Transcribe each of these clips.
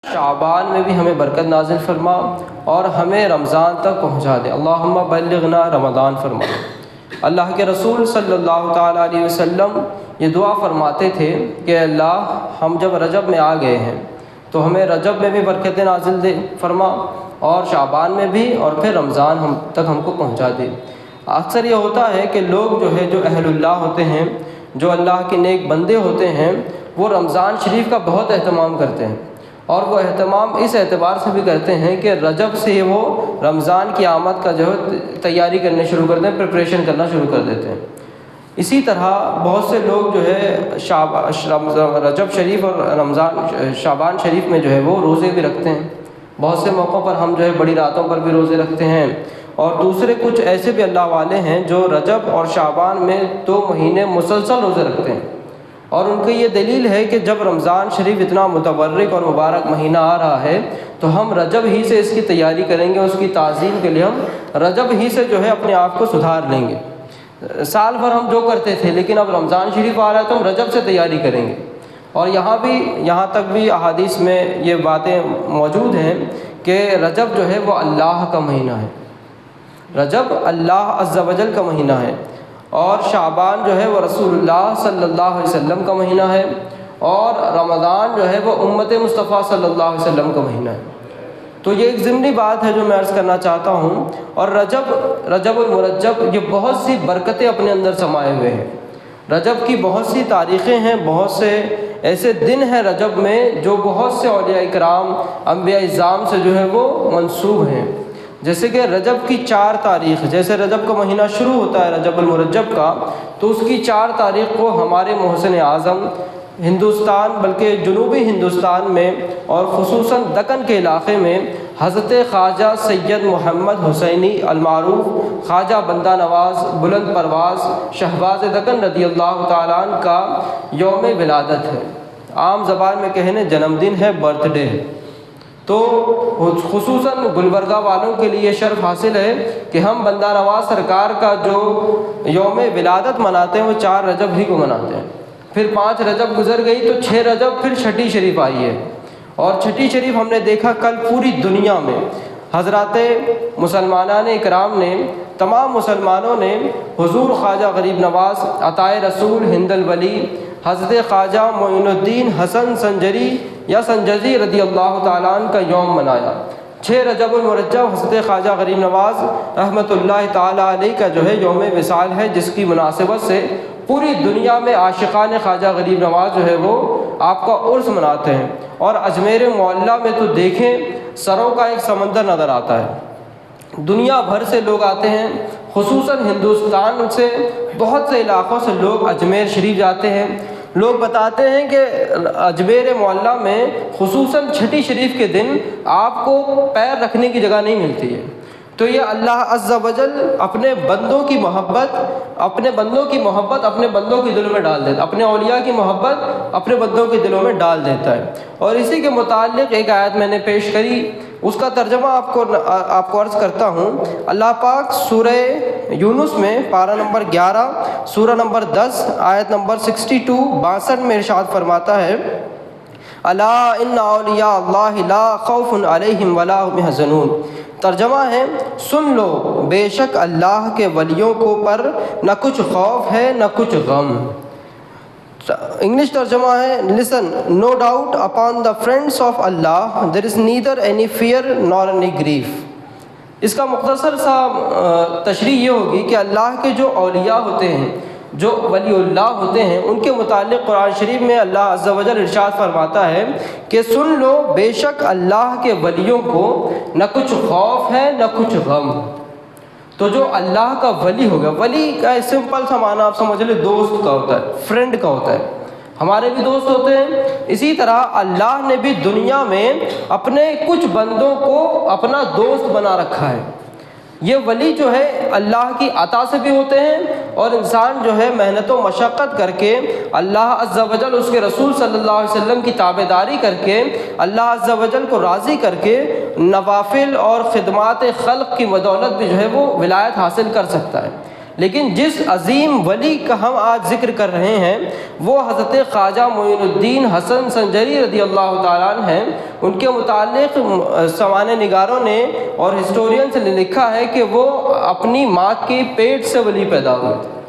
شعبان میں بھی ہمیں برکت نازل فرما اور ہمیں رمضان تک پہنچا دے۔ اللہم بلغنا رمضان فرما۔ اللہ کے رسول صلی اللہ تعالیٰ علیہ وسلم یہ دعا فرماتے تھے کہ اللہ ہم جب رجب میں آ گئے ہیں تو ہمیں رجب میں بھی برکتیں نازل دے فرما اور شعبان میں بھی، اور پھر رمضان تک ہم کو پہنچا دے۔ اکثر یہ ہوتا ہے کہ لوگ جو اہل اللہ ہوتے ہیں، جو اللہ کے نیک بندے ہوتے ہیں، وہ رمضان شریف کا بہت اہتمام کرتے ہیں، اور وہ اہتمام اس اعتبار سے بھی کرتے ہیں کہ رجب سے وہ رمضان کی آمد کا تیاری کرنے شروع کر دیں، پریپریشن کرنا شروع کر دیتے ہیں۔ اسی طرح بہت سے لوگ رجب شریف اور شعبان شریف میں وہ روزے بھی رکھتے ہیں۔ بہت سے موقعوں پر ہم بڑی راتوں پر بھی روزے رکھتے ہیں، اور دوسرے کچھ ایسے بھی اللہ والے ہیں جو رجب اور شعبان میں 2 مہینے مسلسل روزے رکھتے ہیں، اور ان کی یہ دلیل ہے کہ جب رمضان شریف اتنا متبرک اور مبارک مہینہ آ رہا ہے تو ہم رجب ہی سے اس کی تیاری کریں گے، اس کی تعظیم کے لیے ہم رجب ہی سے اپنے آپ کو سدھار لیں گے۔ سال بھر ہم جو کرتے تھے، لیکن اب رمضان شریف آ رہا ہے تو ہم رجب سے تیاری کریں گے۔ اور یہاں تک بھی احادیث میں یہ باتیں موجود ہیں کہ رجب وہ اللہ کا مہینہ ہے، رجب اللہ عز و جل کا مہینہ ہے، اور شعبان وہ رسول اللہ صلی اللہ علیہ وسلم کا مہینہ ہے، اور رمضان وہ امت مصطفیٰ صلی اللہ علیہ وسلم کا مہینہ ہے۔ تو یہ ایک ضمنی بات ہے جو میں عرض کرنا چاہتا ہوں۔ اور رجب المرجب یہ بہت سی برکتیں اپنے اندر سمائے ہوئے ہیں۔ رجب کی بہت سی تاریخیں ہیں، بہت سے ایسے دن ہیں رجب میں جو بہت سے اولیاء اکرام، انبیاء اعظام سے وہ منسوب ہیں۔ جیسے کہ رجب کی 4 تاریخ، جیسے رجب کا مہینہ شروع ہوتا ہے رجب المرجب کا، تو اس کی 4 تاریخ کو ہمارے محسن اعظم ہندوستان، بلکہ جنوبی ہندوستان میں اور خصوصاً دکن کے علاقے میں حضرت خواجہ سید محمد حسینی المعروف خواجہ بندہ نواز بلند پرواز شہباز دکن رضی اللہ تعالیٰ عنہ کا یوم ولادت ہے۔ عام زبان میں کہنے جنم دن ہے، برتھ ڈے ہے۔ تو خصوصاً گلبرگہ والوں کے لیے شرف حاصل ہے کہ ہم بندہ نواز سرکار کا جو یوم ولادت مناتے ہیں وہ 4 رجب ہی کو مناتے ہیں۔ پھر 5 رجب گزر گئی تو 6 رجب پھر چھٹی شریف آئی ہے، اور چھٹی شریف ہم نے دیکھا کل پوری دنیا میں حضرات مسلمانان اکرام نے، تمام مسلمانوں نے حضور خواجہ غریب نواز عطائے رسول ہند الولی حضرت خواجہ معین الدین حسن سنجری یا سنجزی رضی اللہ تعالیٰ عنہ کا یوم منایا۔ 6 رجب المرجب حضرت خواجہ غریب نواز رحمۃ اللہ تعالیٰ علیہ کا یوم وصال ہے، جس کی مناسبت سے پوری دنیا میں عاشقان خواجہ غریب نواز وہ آپ کا عرس مناتے ہیں۔ اور اجمیر معلیٰ میں تو دیکھیں سروں کا ایک سمندر نظر آتا ہے، دنیا بھر سے لوگ آتے ہیں، خصوصاً ہندوستان سے بہت سے علاقوں سے لوگ اجمیر شریف جاتے ہیں۔ لوگ بتاتے ہیں کہ اجمیر معلیٰ میں خصوصاً چھٹی شریف کے دن آپ کو پیر رکھنے کی جگہ نہیں ملتی ہے۔ تو یہ اللہ عز و جل اپنے بندوں کی محبت اپنے بندوں کے دلوں میں ڈال دیتا ہے، اپنے اولیاء کی محبت اپنے بندوں کے دلوں میں ڈال دیتا ہے۔ اور اسی کے متعلق ایک آیت میں نے پیش کری، اس کا ترجمہ آپ کو عرض کرتا ہوں۔ اللہ پاک سورہ یونس میں پارہ نمبر 11 سورہ نمبر 10 آیت نمبر 62 میں ارشاد فرماتا ہے، الا ان اولیاء اللہ لا خوف علیہم ولا هم يحزنون۔ ترجمہ ہے، سن لو بے شک اللہ کے ولیوں کو پر نہ کچھ خوف ہے نہ کچھ غم۔ انگلش ترجمہ ہے، listen no doubt upon the friends of Allah there is neither any fear nor any grief۔ اس کا مختصر سا تشریح یہ ہوگی کہ اللہ کے جو اولیاء ہوتے ہیں، جو ولی اللہ ہوتے ہیں، ان کے متعلق قرآن شریف میں اللہ عز و جل ارشاد فرماتا ہے کہ سن لو بے شک اللہ کے ولیوں کو نہ کچھ خوف ہے نہ کچھ غم۔ تو جو اللہ کا ولی ہوگا، ولی کا سمپل سا معنی آپ سمجھ لیں دوست کا ہوتا ہے، فرینڈ کا ہوتا ہے، ہمارے بھی دوست ہوتے ہیں۔ اسی طرح اللہ نے بھی دنیا میں اپنے کچھ بندوں کو اپنا دوست بنا رکھا ہے۔ یہ ولی اللہ کی عطا سے بھی ہوتے ہیں، اور انسان محنت و مشقت کر کے اللہ عز و جل اس کے رسول صلی اللہ علیہ وسلم کی تابعداری کر کے اللہ عز و جل کو راضی کر کے نوافل اور خدمات خلق کی بدولت بھی وہ ولایت حاصل کر سکتا ہے۔ لیکن جس عظیم ولی کا ہم آج ذکر کر رہے ہیں وہ حضرت خواجہ معین الدین حسن سنجری رضی اللہ تعالیٰ عنہ ہیں۔ ان کے متعلق سوانح نگاروں نے اور ہسٹورینس نے لکھا ہے کہ وہ اپنی ماں کے پیٹ سے ولی پیدا ہوئے تھے۔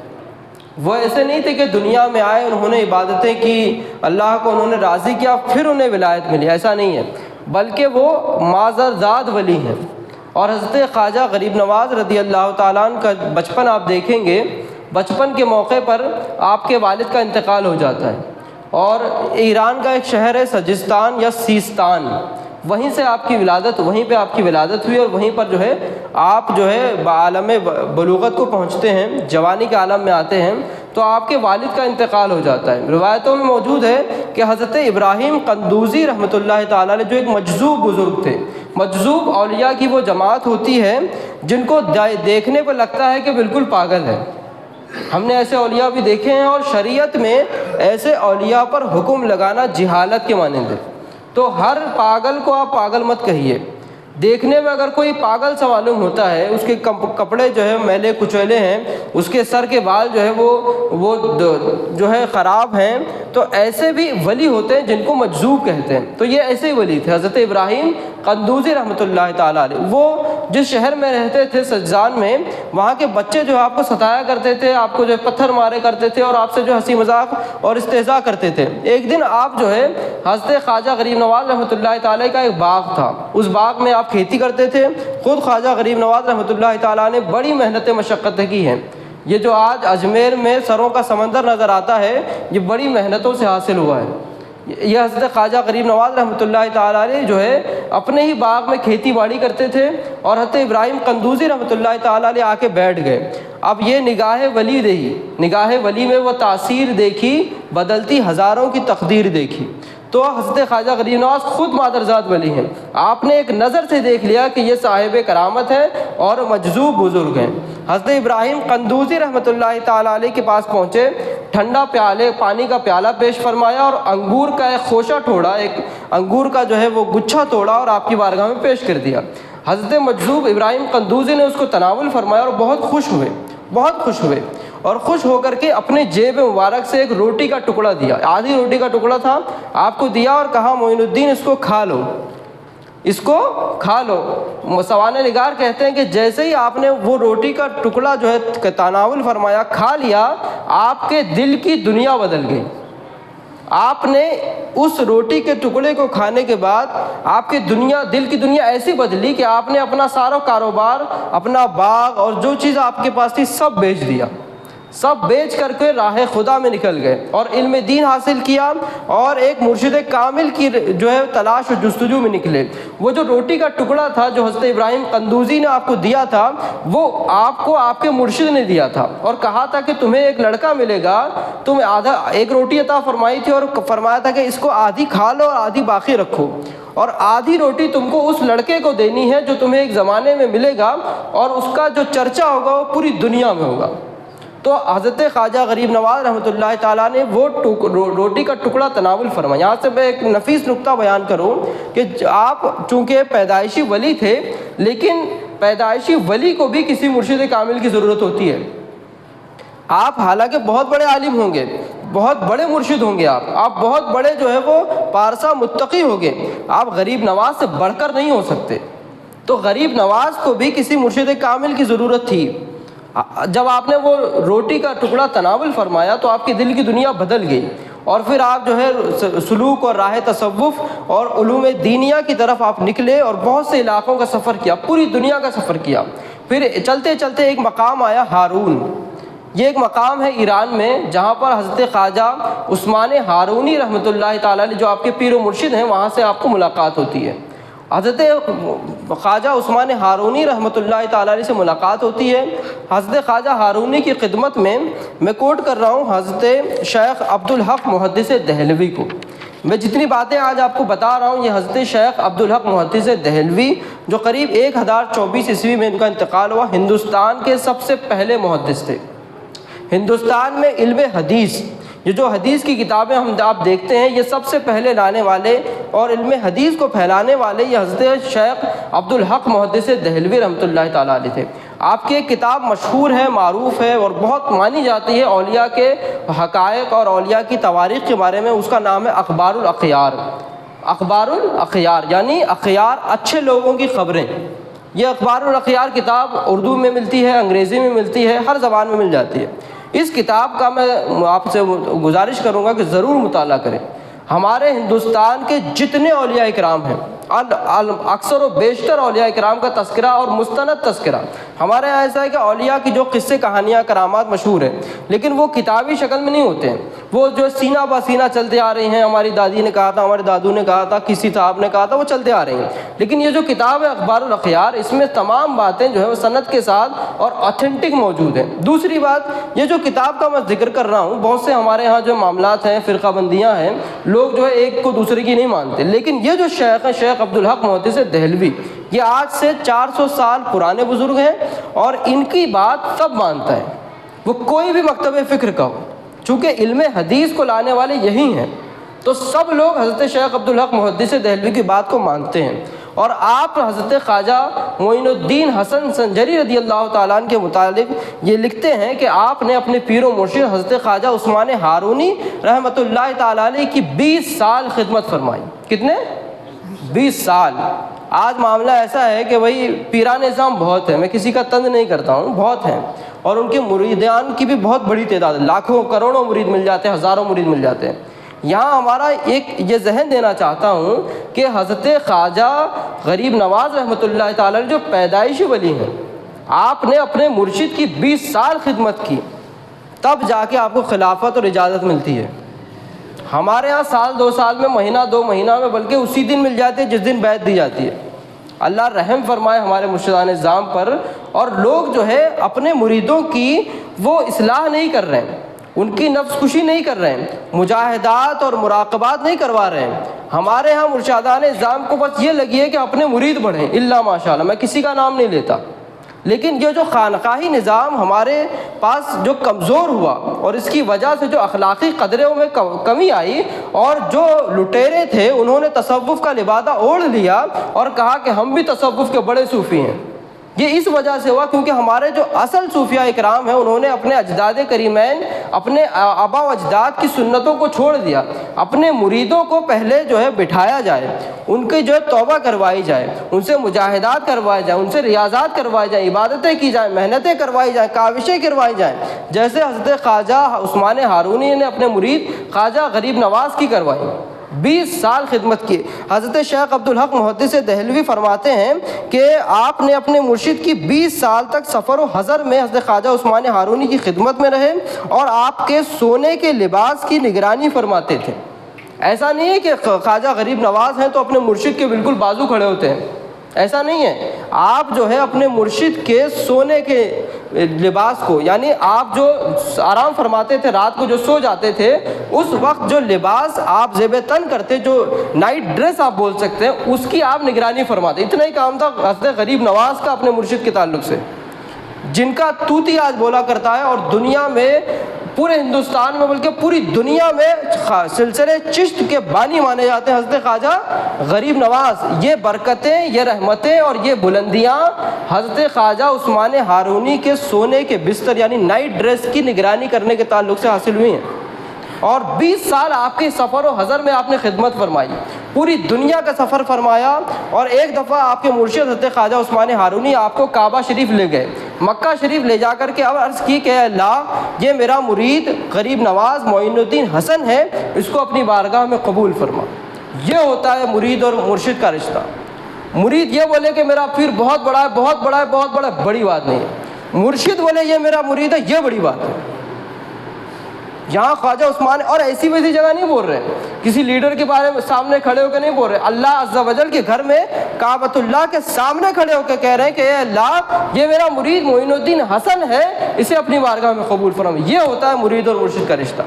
وہ ایسے نہیں تھے کہ دنیا میں آئے، انہوں نے عبادتیں کی، اللہ کو انہوں نے راضی کیا، پھر انہیں ولایت ملی، ایسا نہیں ہے، بلکہ وہ مازرزاد ولی ہیں۔ اور حضرت خواجہ غریب نواز رضی اللہ تعالیٰ عنہ کا بچپن آپ دیکھیں گے، بچپن کے موقع پر آپ کے والد کا انتقال ہو جاتا ہے، اور ایران کا ایک شہر ہے سجستان یا سیستان، وہیں سے آپ کی ولادت، وہیں پہ آپ کی ولادت ہوئی، اور وہیں پر جو ہے آپ جو ہے عالم بلوغت کو پہنچتے ہیں، جوانی کے عالم میں آتے ہیں، تو آپ کے والد کا انتقال ہو جاتا ہے۔ روایتوں میں موجود ہے کہ حضرت ابراہیم قندوزی رحمۃ اللہ تعالیٰ علیہ جو ایک مجذوب بزرگ تھے، مجذوب اولیاء کی وہ جماعت ہوتی ہے جن کو دیکھنے پہ لگتا ہے کہ بالکل پاگل ہے۔ ہم نے ایسے اولیاء بھی دیکھے ہیں، اور شریعت میں ایسے اولیاء پر حکم لگانا جہالت کے مانند ہے۔ تو ہر پاگل کو آپ پاگل مت کہیے، دیکھنے میں اگر کوئی پاگل سا معلوم ہوتا ہے، اس کے کپڑے جو ہے میلے کچیلے ہیں، اس کے سر کے بال جو ہے وہ جو ہے خراب ہیں، تو ایسے بھی ولی ہوتے ہیں جن کو مجذوب کہتے ہیں۔ تو یہ ایسے ہی ولی تھے حضرت ابراہیم قندوزی رحمۃ اللہ تعالیٰ علیہ۔ وہ جس شہر میں رہتے تھے سجزان میں، وہاں کے بچے جو ہے آپ کو ستایا کرتے تھے، آپ کو جو ہے پتھر مارے کرتے تھے، اور آپ سے جو ہنسی مذاق اور استہزاء کرتے تھے۔ ایک دن آپ جو ہے حضرت خواجہ غریب نواز رحمۃ اللہ تعالیٰ کا ایک باغ تھا، اس باغ میں آپ کھیتی کرتے تھے۔ خود خواجہ غریب نواز رحمۃ اللہ تعالیٰ نے بڑی محنت مشقت کی ہیں۔ یہ جو آج اجمیر میں سروں کا سمندر نظر آتا ہے، یہ بڑی محنتوں سے حاصل ہوا ہے۔ یہ حضرت خواجہ غریب نواز رحمۃ اللہ تعالیٰ علیہ جو ہے اپنے ہی باغ میں کھیتی باڑی کرتے تھے، اور حضرت ابراہیم قندوزی رحمۃ اللہ تعالیٰ علیہ آ کے بیٹھ گئے۔ اب یہ نگاہ ولی دیکھی، نگاہ ولی میں وہ تاثیر دیکھی، بدلتی ہزاروں کی تقدیر دیکھی۔ تو حضرت خواجہ غریب نواز خود مادرزاد ولی ہیں، آپ نے ایک نظر سے دیکھ لیا کہ یہ صاحب کرامت ہے اور مجذوب بزرگ ہیں۔ حضرت ابراہیم قندوزی رحمۃ اللہ تعالیٰ علیہ کے پاس پہنچے، ٹھنڈا پانی کا پیالہ پیش فرمایا، اور انگور کا ایک خوشہ توڑا، ایک انگور کا جو ہے وہ گچھا توڑا، اور آپ کی بارگاہ میں پیش کر دیا۔ حضرت مجذوب ابراہیم قندوزی نے اس کو تناول فرمایا، اور بہت خوش ہوئے، اور خوش ہو کر کے اپنے جیب مبارک سے ایک روٹی کا ٹکڑا دیا، آدھی روٹی کا ٹکڑا تھا، آپ کو دیا، اور کہا معین الدین اس کو کھا لو۔ سوانح نگار کہتے ہیں کہ جیسے ہی آپ نے وہ روٹی کا ٹکڑا جو ہے تناول فرمایا، کھا لیا، آپ کے دل کی دنیا بدل گئی۔ آپ نے اس روٹی کے ٹکڑے کو کھانے کے بعد آپ کے دل کی دنیا ایسی بدلی کہ آپ نے اپنا سارا کاروبار، اپنا باغ اور جو چیز آپ کے پاس تھی سب بیچ دیا، سب بیچ کر کے راہ خدا میں نکل گئے، اور علم دین حاصل کیا، اور ایک مرشد کامل کی جو ہے تلاش و جستجو میں نکلے۔ وہ جو روٹی کا ٹکڑا تھا جو حضرت ابراہیم قندوزی نے آپ کو دیا تھا، وہ آپ کو آپ کے مرشد نے دیا تھا، اور کہا تھا کہ تمہیں ایک لڑکا ملے گا، تمہیں ایک روٹی عطا فرمائی تھی، اور فرمایا تھا کہ اس کو آدھی کھا لو اور آدھی باقی رکھو، اور آدھی روٹی تم کو اس لڑکے کو دینی ہے جو تمہیں ایک زمانے میں ملے گا، اور اس کا جو چرچا ہوگا وہ پوری دنیا میں ہوگا۔ تو حضرت خواجہ غریب نواز رحمۃ اللہ تعالیٰ نے وہ روٹی کا ٹکڑا تناول فرمایا۔ یہاں سے میں ایک نفیس نقطہ بیان کروں کہ آپ چونکہ پیدائشی ولی تھے، لیکن پیدائشی ولی کو بھی کسی مرشد کامل کی ضرورت ہوتی ہے۔ آپ حالانکہ بہت بڑے عالم ہوں گے، بہت بڑے مرشد ہوں گے، آپ بہت بڑے جو ہے وہ پارسا متقی ہوں گے، آپ غریب نواز سے بڑھ کر نہیں ہو سکتے۔ تو غریب نواز کو بھی کسی مرشد کامل کی ضرورت تھی۔ جب آپ نے وہ روٹی کا ٹکڑا تناول فرمایا تو آپ کی دل کی دنیا بدل گئی، اور پھر آپ جو ہے سلوک اور راہ تصوف اور علوم دینیہ کی طرف آپ نکلے، اور بہت سے علاقوں کا سفر کیا، پوری دنیا کا سفر کیا۔ پھر چلتے چلتے ایک مقام آیا ہارون۔ یہ ایک مقام ہے ایران میں جہاں پر حضرت خواجہ عثمان ہارونی رحمۃ اللہ تعالیٰ علیہ جو آپ کے پیر و مرشد ہیں، وہاں سے آپ کو ملاقات ہوتی ہے۔ حضرت خواجہ عثمان ہارونی رحمۃ اللہ تعالیٰ علیہ سے ملاقات ہوتی ہے۔ حضرت خواجہ ہارونی کی خدمت میں کوٹ کر رہا ہوں حضرت شیخ عبدالحق محدث دہلوی کو۔ میں جتنی باتیں آج آپ کو بتا رہا ہوں، یہ حضرت شیخ عبدالحق محدث دہلوی جو قریب 1024 عیسوی میں ان کا انتقال ہوا، ہندوستان کے سب سے پہلے محدث تھے۔ ہندوستان میں علم حدیث، یہ جو حدیث کی کتابیں آپ دیکھتے ہیں، یہ سب سے پہلے لانے والے اور علم حدیث کو پھیلانے والے یہ حضرت شیخ عبدالحق محدث دہلوی رحمۃ اللہ تعالیٰ علیہ تھے۔ آپ کی ایک کتاب مشہور ہے، معروف ہے اور بہت مانی جاتی ہے اولیاء کے حقائق اور اولیاء کی تواریخ کے بارے میں، اس کا نام ہے اخبار الاخیار۔ اخبار الاخیار یعنی اخیار، اچھے لوگوں کی خبریں۔ یہ اخبار الاخیار کتاب اردو میں ملتی ہے، انگریزی میں ملتی ہے، ہر زبان میں مل جاتی ہے۔ اس کتاب کا میں آپ سے گزارش کروں گا کہ ضرور مطالعہ کریں۔ ہمارے ہندوستان کے جتنے اولیاء اکرام ہیں، اکثر و بیشتر اولیاء اکرام کا تذکرہ اور مستند تذکرہ ہمارے یہاں ایسا ہے کہ اولیاء کی جو قصے، کہانیاں، کرامات مشہور ہیں، لیکن وہ کتابی شکل میں نہیں ہوتے ہیں، وہ جو سینہ بہ سینہ چلتے آ رہی ہیں، ہماری دادی نے کہا تھا، ہمارے دادو نے کہا تھا، کسی صاحب نے کہا تھا، وہ چلتے آ رہی ہیں۔ لیکن یہ جو کتاب ہے اخبار الاخیار، اس میں تمام باتیں جو ہے وہ سند کے ساتھ اور اوتھینٹک موجود ہیں۔ دوسری بات، یہ جو کتاب کا میں ذکر کر رہا ہوں، بہت سے ہمارے ہاں جو معاملات ہیں، فرقہ بندیاں ہیں، لوگ جو ہے ایک کو دوسرے کی نہیں مانتے، لیکن یہ جو شیخ ہیں، شیخ عبدالحق محدث دہلوی، یہ آج سے 400 سال پرانے بزرگ ہیں اور ان کی بات سب مانتا ہے، وہ کوئی بھی مکتب فکر کا ہو، چونکہ علم حدیث کو لانے والے یہی ہیں، تو سب لوگ حضرت شیخ عبدالحق محدث دہلوی کی بات کو مانتے ہیں۔ اور آپ حضرت خواجہ معین الدین حسن سنجری رضی اللہ تعالیٰ عنہ کے متعلق یہ لکھتے ہیں کہ آپ نے اپنے پیر و مرشد حضرت خواجہ عثمان ہارونی رحمۃ اللہ تعالیٰ علیہ کی 20 سال خدمت فرمائی۔ کتنے؟ 20 سال۔ آج معاملہ ایسا ہے کہ بھائی پیران نظام بہت ہے، میں کسی کا طنز نہیں کرتا ہوں، بہت ہیں، اور ان کے مریدان کی بھی بہت بڑی تعداد ہے، لاکھوں کروڑوں مرید مل جاتے ہیں، ہزاروں مرید مل جاتے ہیں۔ یہاں ہمارا ایک یہ ذہن دینا چاہتا ہوں کہ حضرت خواجہ غریب نواز رحمۃ اللہ تعالیٰ جو پیدائشی ولی ہیں، آپ نے اپنے مرشد کی 20 سال خدمت کی، تب جا کے آپ کو خلافت اور اجازت ملتی ہے۔ ہمارے ہاں سال 2 سال میں، مہینہ 2 مہینہ میں، بلکہ اسی دن مل جاتی ہے جس دن بیعت دی جاتی ہے۔ اللہ رحم فرمائے ہمارے مرشدان نظام پر۔ اور لوگ جو ہے اپنے مریدوں کی وہ اصلاح نہیں کر رہے ہیں، ان کی نفس کشی نہیں کر رہے ہیں، مجاہدات اور مراقبات نہیں کروا رہے ہیں۔ ہمارے ہاں مرشدان نظام کو بس یہ لگی ہے کہ اپنے مرید بڑھیں، الا ماشاء اللہ، میں کسی کا نام نہیں لیتا، لیکن یہ جو خانقاہی نظام ہمارے پاس جو کمزور ہوا اور اس کی وجہ سے جو اخلاقی قدروں میں کمی آئی، اور جو لٹیرے تھے انہوں نے تصوف کا لبادہ اوڑھ لیا اور کہا کہ ہم بھی تصوف کے بڑے صوفی ہیں، یہ اس وجہ سے ہوا کیونکہ ہمارے جو اصل صوفیاء اکرام ہیں انہوں نے اپنے اجداد کریمین، اپنے آبا و اجداد کی سنتوں کو چھوڑ دیا۔ اپنے مریدوں کو پہلے جو ہے بٹھایا جائے، ان کی جو ہے توبہ کروائی جائے، ان سے مجاہدات کروائے جائیں، ان سے ریاضات کروائی جائیں، عبادتیں کی جائیں، محنتیں کروائی جائیں، کاوشیں کروائی جائیں، جیسے حضرت خواجہ عثمان ہارونی نے اپنے مرید خواجہ غریب نواز کی کروائی۔ 20 سال خدمت کی۔ حضرت شیخ عبدالحق محدث دہلوی فرماتے ہیں کہ آپ نے اپنے مرشد کی 20 سال تک سفر و حضر میں حضرت خواجہ عثمان ہارونی کی خدمت میں رہے اور آپ کے سونے کے لباس کی نگرانی فرماتے تھے۔ ایسا نہیں ہے کہ خواجہ غریب نواز ہیں تو اپنے مرشد کے بالکل بازو کھڑے ہوتے ہیں، ایسا نہیں ہے۔ آپ جو ہے اپنے مرشد کے سونے کے لباس کو، یعنی آپ جو آرام فرماتے تھے، رات کو جو سو جاتے تھے، اس وقت جو لباس آپ زیب تن کرتے، جو نائٹ ڈریس آپ بول سکتے ہیں، اس کی آپ نگرانی فرماتے۔ اتنا ہی کام تھا حضرت غریب نواز کا اپنے مرشد کے تعلق سے، جن کا طوطی آج بولا کرتا ہے، اور دنیا میں، پورے ہندوستان میں بلکہ پوری دنیا میں سلسلے چشت کے بانی مانے جاتے ہیں حضرت خواجہ غریب نواز۔ یہ برکتیں، یہ رحمتیں اور یہ بلندیاں حضرت خواجہ عثمان ہارونی کے سونے کے بستر یعنی نائٹ ڈریس کی نگرانی کرنے کے تعلق سے حاصل ہوئی ہیں۔ اور 20 سال آپ کے سفر و حضر میں آپ نے خدمت فرمائی، پوری دنیا کا سفر فرمایا، اور ایک دفعہ آپ کے مرشد حضرت خواجہ عثمان ہارونی آپ کو کعبہ شریف لے گئے، مکہ شریف لے جا کر کے اب عرض کی کہ اے اللہ، یہ میرا مرید غریب نواز معین الدین حسن ہے، اس کو اپنی بارگاہ میں قبول فرما۔ یہ ہوتا ہے مرید اور مرشد کا رشتہ۔ مرید یہ بولے کہ میرا پیر بہت بڑا ہے، بہت بڑا ہے، بہت بڑا ہے، بڑی بات نہیں ہے۔ مرشد بولے یہ میرا مرید ہے، یہ بڑی بات ہے۔ یہاں خواجہ عثمان، اور ایسی ویسی جگہ نہیں بول رہے، کسی لیڈر کے بارے میں سامنے کھڑے ہو کے نہیں بول رہے، اللہ عز و جل کے گھر میں کعبۃ اللہ کے سامنے کھڑے ہو کے کہہ رہے ہیں کہ اے اللہ، یہ میرا مرید معین الدین حسن ہے، اسے اپنی بارگاہ میں قبول فرما۔ یہ ہوتا ہے مرید اور مرشد کا رشتہ۔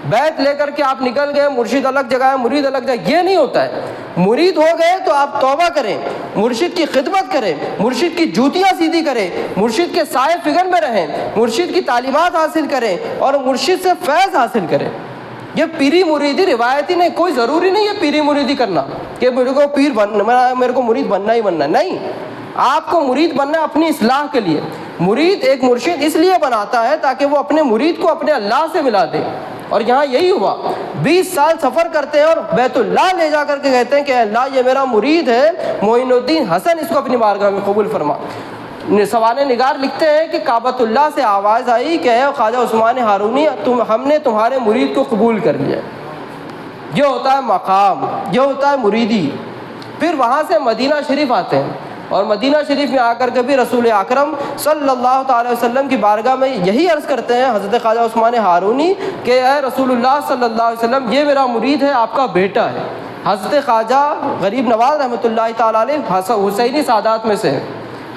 بیعت لے کر کے آپ نکل گئے، مرشد الگ جگہ ہے، مرید الگ جگہ، یہ نہیں ہوتا ہے۔ مرید ہو گئے تو آپ توبہ کریں، مرشد کی خدمت کریں، مرشد کی جوتیاں سیدھی کریں، مرشد کے سائے فگن میں رہیں، مرشد کی تعلیمات حاصل کریں اور مرشد سے فیض حاصل کریں۔ یہ پیری مریدی روایتی نہیں، کوئی ضروری نہیں ہے پیری مریدی کرنا کہ میرے کو پیر بننا، میرے کو مرید بننا ہی بننا، نہیں۔ آپ کو مرید بننا اپنی اصلاح کے لیے، مرید ایک مرشد اس لیے بناتا ہے تاکہ وہ اپنے مرید کو اپنے اللہ سے ملا دے، اور یہاں یہی ہوا۔ 20 سال سفر کرتے ہیں اور بیت اللہ لے جا کر کے کہتے ہیں کہ اللہ یہ میرا مرید ہے معین الدین حسن، اس کو اپنی بارگاہ میں قبول فرما۔ سوانح نگار لکھتے ہیں کہ کعبۃ اللہ سے آواز آئی کہ اے خواجہ عثمان ہارونی ہم نے تمہارے مرید کو قبول کر لیا۔ یہ ہوتا ہے مقام، یہ ہوتا ہے مریدی۔ پھر وہاں سے مدینہ شریف آتے ہیں، اور مدینہ شریف میں آ کر کے بھی رسول اکرم صلی اللہ تعالی وسلم کی بارگاہ میں یہی عرض کرتے ہیں حضرت خواجہ عثمان ہارونی کہ اے رسول اللہ صلی اللہ علیہ وسلم یہ میرا مرید ہے، آپ کا بیٹا ہے۔ حضرت خواجہ غریب نواز رحمۃ اللہ تعالیٰ علیہ حسینی سادات میں سے ہیں،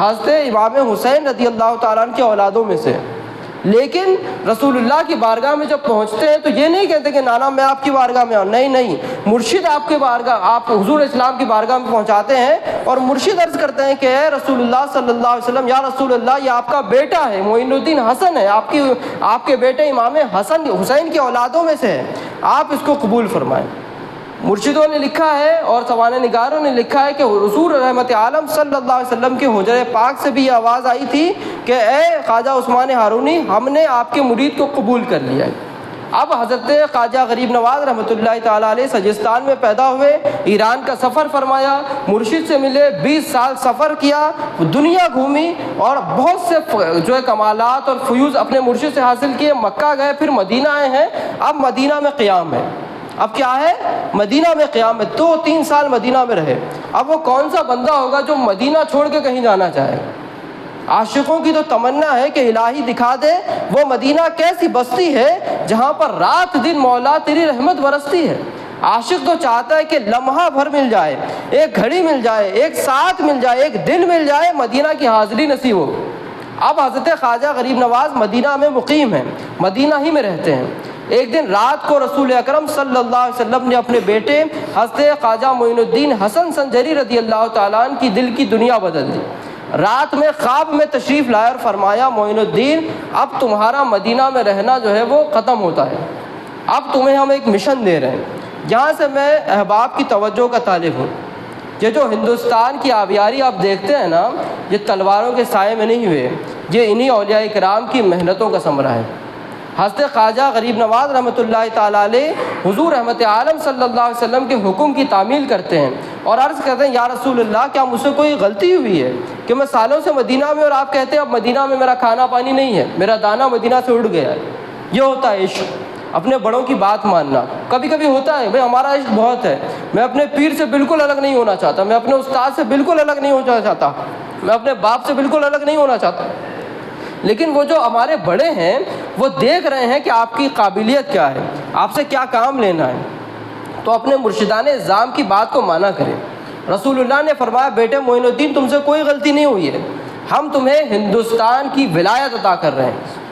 حضرت امام حسین رضی اللہ تعالیٰ عنہ کی اولادوں میں سے، لیکن رسول اللہ کی بارگاہ میں جب پہنچتے ہیں تو یہ نہیں کہتے کہ نانا میں آپ کی بارگاہ میں آؤں، نہیں، مرشد آپ کے بارگاہ، آپ حضور اسلام کی بارگاہ میں پہنچاتے ہیں، اور مرشد عرض کرتے ہیں کہ اے رسول اللہ صلی اللہ علیہ وسلم، یا رسول اللہ یہ آپ کا بیٹا ہے، معین الدین حسن ہے، آپ کے بیٹے امام حسین کی اولادوں میں سے ہے، آپ اس کو قبول فرمائیں۔ مرشدوں نے لکھا ہے اور سوانح نگاروں نے لکھا ہے کہ حضور رحمت عالم صلی اللہ علیہ وسلم کے حجرہ پاک سے بھی یہ آواز آئی تھی کہ اے خواجہ عثمان ہارونی ہم نے آپ کے مرید کو قبول کر لیا ہے۔ اب حضرت خواجہ غریب نواز رحمۃ اللہ تعالیٰ علیہ سجستان میں پیدا ہوئے، ایران کا سفر فرمایا، مرشد سے ملے، 20 سال سفر کیا، دنیا گھومی، اور بہت سے جو ہے کمالات اور فیوز اپنے مرشد سے حاصل کیے۔ مکہ گئے، پھر مدینہ آئے ہیں، اب مدینہ میں قیام ہے۔ اب کیا ہے؟ مدینہ میں قیام ہے۔ 2-3 سال مدینہ میں رہے۔ اب وہ کون سا بندہ ہوگا جو مدینہ چھوڑ کے کہیں جانا چاہے؟ عاشقوں کی تو تمنا ہے کہ الہی دکھا دے وہ مدینہ کیسی بستی ہے جہاں پر رات دن مولا تیری رحمت برستی ہے۔ عاشق تو چاہتا ہے کہ لمحہ بھر مل جائے، ایک گھڑی مل جائے، ایک ساتھ مل جائے، ایک دن مل جائے، مدینہ کی حاضری نصیب ہو۔ اب حضرت خواجہ غریب نواز مدینہ میں مقیم ہیں، مدینہ ہی میں رہتے ہیں۔ ایک دن رات کو رسول اکرم صلی اللہ علیہ وسلم نے اپنے بیٹے حضرت خواجہ معین الدین حسن سنجری رضی اللہ تعالیٰ عنہ کی دل کی دنیا بدل دی۔ رات میں خواب میں تشریف لائے اور فرمایا معین الدین اب تمہارا مدینہ میں رہنا جو ہے وہ ختم ہوتا ہے، اب تمہیں ہم ایک مشن دے رہے ہیں جہاں سے میں احباب کی توجہ کا طالب ہوں۔ یہ جو ہندوستان کی آبیاری آپ دیکھتے ہیں نا، یہ تلواروں کے سائے میں نہیں ہوئے، یہ انہی اولیاء کرام کی محنتوں کا ثمرہ ہے۔ حضرت خواجہ غریب نواز رحمۃ اللہ تعالیٰ علیہ حضور رحمت عالم صلی اللہ علیہ وسلم کے حکم کی تعمیل کرتے ہیں اور عرض کرتے ہیں یا رسول اللہ کیا مجھ سے کوئی غلطی ہوئی ہے کہ میں سالوں سے مدینہ میں، اور آپ کہتے ہیں اب مدینہ میں میرا کھانا پانی نہیں ہے، میرا دانہ مدینہ سے اڑ گیا ہے۔ یہ ہوتا ہے عشق، اپنے بڑوں کی بات ماننا۔ کبھی کبھی ہوتا ہے بھائی ہمارا عشق بہت ہے، میں اپنے پیر سے بالکل الگ نہیں ہونا چاہتا، میں اپنے استاد سے بالکل الگ نہیں ہونا چاہتا، میں اپنے باپ سے بالکل الگ نہیں ہونا چاہتا، لیکن وہ جو ہمارے بڑے ہیں وہ دیکھ رہے ہیں کہ آپ کی قابلیت کیا ہے، آپ سے کیا کام لینا ہے، تو اپنے مرشدان اعظام کی بات کو مانا کریں۔ رسول اللہ نے فرمایا بیٹے معین الدین تم سے کوئی غلطی نہیں ہوئی ہے، ہم تمہیں ہندوستان کی ولایت عطا کر رہے ہیں،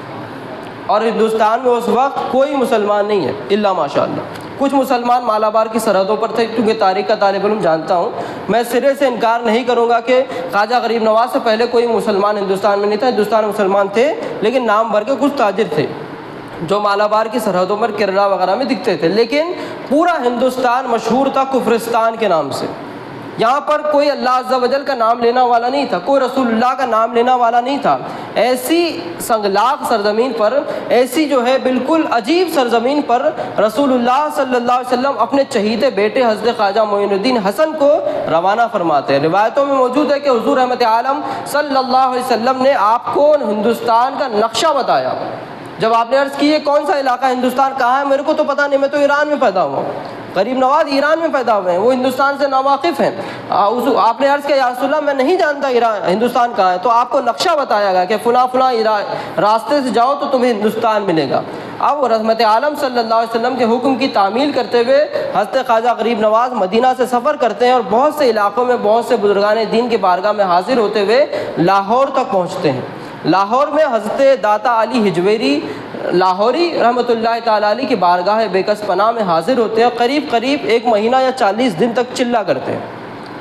اور ہندوستان میں اس وقت کوئی مسلمان نہیں ہے الا ماشاء اللہ۔ کچھ مسلمان مالابار کی سرحدوں پر تھے، کیونکہ تاریخ کا طالب علم جانتا ہوں، میں سرے سے انکار نہیں کروں گا کہ خواجہ غریب نواز سے پہلے کوئی مسلمان ہندوستان میں نہیں تھا، ہندوستان میں مسلمان تھے، لیکن نام بھر کے کچھ تاجر تھے جو مالابار کی سرحدوں پر کیرلا وغیرہ میں دکھتے تھے، لیکن پورا ہندوستان مشہور تھا کفرستان کے نام سے۔ یہاں پر کوئی اللہ عز و جل کا نام لینا والا نہیں تھا، کوئی رسول اللہ کا نام لینا والا نہیں تھا۔ ایسی سنگلاخ سرزمین پر، ایسی جو ہے بالکل عجیب سرزمین پر رسول اللہ صلی اللہ علیہ وسلم اپنے چہیتے بیٹے حضرت خواجہ معین الدین حسن کو روانہ فرماتے ہیں۔ روایتوں میں موجود ہے کہ حضور رحمت عالم صلی اللہ علیہ وسلم نے آپ کو ہندوستان کا نقشہ بتایا۔ جب آپ نے عرض کی یہ کون سا علاقہ ہندوستان کہاں ہے، میرے کو تو پتہ نہیں، میں تو ایران میں پیدا ہوا ہوں۔ غریب نواز ایران میں پیدا ہوئے ہیں، وہ ہندوستان سے ناواقف ہیں۔ آپ نے عرض کیا یا رسول اللہ میں نہیں جانتا ہندوستان کہاں ہے، تو آپ کو نقشہ بتایا گیا کہ فلاں فلاں راستے سے جاؤ تو تمہیں ہندوستان ملے گا۔ اب رحمت عالم صلی اللہ علیہ وسلم کے حکم کی تعمیل کرتے ہوئے حضرت خواجہ غریب نواز مدینہ سے سفر کرتے ہیں اور بہت سے علاقوں میں بہت سے بزرگان دین کی بارگاہ میں حاضر ہوتے ہوئے لاہور تک پہنچتے ہیں۔ لاہور میں حضرت داتا علی ہجویری لاہوری رحمۃ اللہ تعالیٰ علیہ کی بارگاہ بے کس پناہ میں حاضر ہوتے ہیں، قریب 1 مہینہ یا 40 دن تک چلا کرتے ہیں۔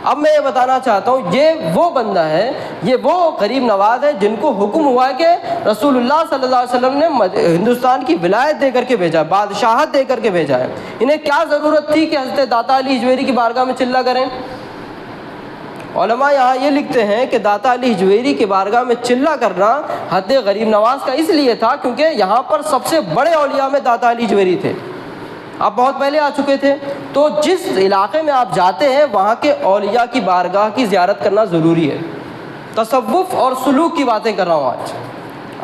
اب میں یہ بتانا چاہتا ہوں یہ وہ بندہ ہے، یہ وہ غریب نواز ہے جن کو حکم ہوا ہے کہ رسول اللہ صلی اللہ علیہ وسلم نے ہندوستان کی ولایت دے کر کے بھیجا ہے، بادشاہت دے کر کے بھیجا ہے۔ انہیں کیا ضرورت تھی کہ حضرت داتا علی ہجویری کی بارگاہ میں چلا کریں؟ علماء یہاں یہ لکھتے ہیں کہ داتا علی حجویری کی بارگاہ میں چلا کرنا حد غریب نواز کا اس لیے تھا کیونکہ یہاں پر سب سے بڑے اولیاء میں داتا علی حجویری تھے، آپ بہت پہلے آ چکے تھے، تو جس علاقے میں آپ جاتے ہیں وہاں کے اولیاء کی بارگاہ کی زیارت کرنا ضروری ہے۔ تصوف اور سلوک کی باتیں کر رہا ہوں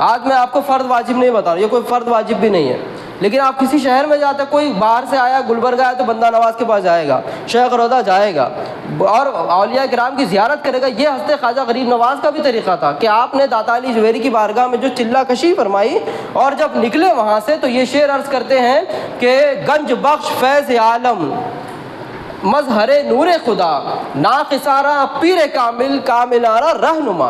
آج میں آپ کو فرض واجب نہیں بتا رہا ہوں، یہ کوئی فرض واجب بھی نہیں ہے، لیکن آپ کسی شہر میں جاتے، کوئی باہر سے آیا گلبرگہ آیا تو بندہ نواز کے پاس جائے گا، شیخ روضہ جائے گا اور اولیاء کرام کی زیارت کرے گا۔ یہ حضرت خواجہ غریب نواز کا بھی طریقہ تھا کہ آپ نے داتا علی حجویری کی بارگاہ میں جو چلہ کشی فرمائی اور جب نکلے وہاں سے تو یہ شعر عرض کرتے ہیں کہ گنج بخش فیض عالم مظہر نور خدا ناقصارہ پیر کامل کاملارہ رہنما۔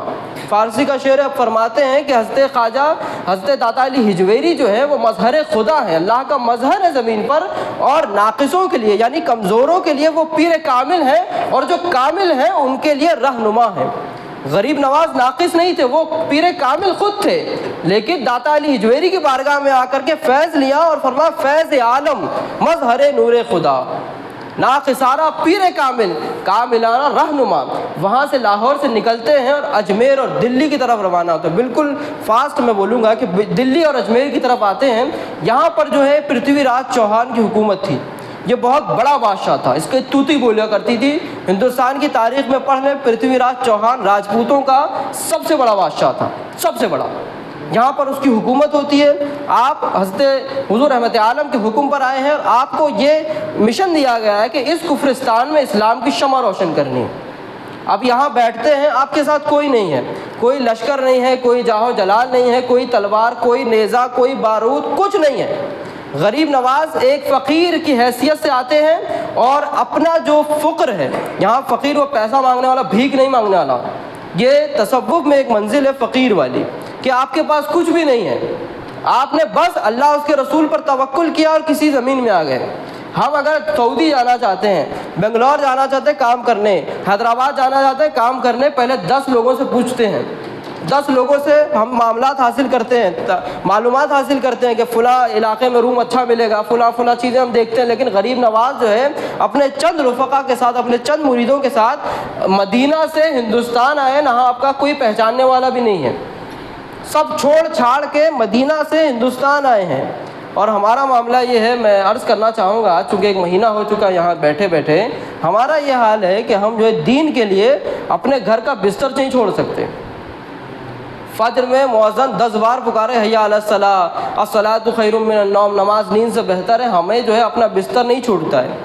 فارسی کا شعر اب فرماتے ہیں کہ حضرت خواجہ حضرت داتا علی حجویری جو ہے وہ مظہر خدا ہے، اللہ کا مظہر ہے زمین پر، اور ناقصوں کے لیے یعنی کمزوروں کے لیے وہ پیر کامل ہے، اور جو کامل ہیں ان کے لیے رہنما ہے۔ غریب نواز ناقص نہیں تھے، وہ پیر کامل خود تھے، لیکن داتا علی حجویری کی بارگاہ میں آ کر کے فیض لیا اور فرمایا فیض عالم مظہر نور خدا ناقصارہ پیر کامل کاملانہ رہنما۔ وہاں سے لاہور سے نکلتے ہیں اور اجمیر اور دلی کی طرف روانہ ہوتے ہیں، بالکل فاسٹ میں بولوں گا کہ دلی اور اجمیر کی طرف آتے ہیں۔ یہاں پر جو ہے پرتھوی راج چوہان کی حکومت تھی، یہ بہت بڑا بادشاہ تھا، اس کے توتی بولیا کرتی تھی۔ ہندوستان کی تاریخ میں پڑھ لیں، پرتھوی راج چوہان راجپوتوں کا سب سے بڑا بادشاہ تھا، سب سے بڑا، یہاں پر اس کی حکومت ہوتی ہے۔ آپ حضرت حضور رحمت عالم کے حکم پر آئے ہیں اور آپ کو یہ مشن دیا گیا ہے کہ اس کفرستان میں اسلام کی شمع روشن کرنی ہے۔ اب یہاں بیٹھتے ہیں، آپ کے ساتھ کوئی نہیں ہے، کوئی لشکر نہیں ہے، کوئی جاہو جلال نہیں ہے، کوئی تلوار، کوئی نیزہ، کوئی بارود، کچھ نہیں ہے۔ غریب نواز ایک فقیر کی حیثیت سے آتے ہیں اور اپنا جو فقر ہے، یہاں فقیر وہ پیسہ مانگنے والا، بھیک نہیں مانگنے والا، یہ تصوف میں ایک منزل ہے فقیر والی کہ آپ کے پاس کچھ بھی نہیں ہے، آپ نے بس اللہ اس کے رسول پر توکل کیا اور کسی زمین میں آ گئے۔ ہم اگر سعودی جانا چاہتے ہیں، بنگلور جانا چاہتے ہیں کام کرنے، حیدرآباد جانا چاہتے ہیں کام کرنے، پہلے 10 لوگوں سے پوچھتے ہیں، 10 لوگوں سے ہم معاملات حاصل کرتے ہیں، معلومات حاصل کرتے ہیں کہ فلاں علاقے میں روم اچھا ملے گا، فلاں چیزیں ہم دیکھتے ہیں۔ لیکن غریب نواز جو ہے اپنے چند رفقا کے ساتھ، اپنے چند مریدوں کے ساتھ مدینہ سے ہندوستان آئے، نہ آپ کا کوئی پہچاننے والا بھی نہیں ہے، سب چھوڑ چھاڑ کے مدینہ سے ہندوستان آئے ہیں۔ اور ہمارا معاملہ یہ ہے، میں عرض کرنا چاہوں گا چونکہ 1 مہینہ ہو چکا یہاں بیٹھے بیٹھے، ہمارا یہ حال ہے کہ ہم جو ہے دین کے لیے اپنے گھر کا بستر نہیں چھوڑ سکتے۔ فجر میں مؤذن 10 بار پکارے حیا علی الصلاۃ، الصلاۃ خیر من النوم، نماز نیند سے بہتر ہے، ہمیں جو ہے اپنا بستر نہیں چھوڑتا ہے۔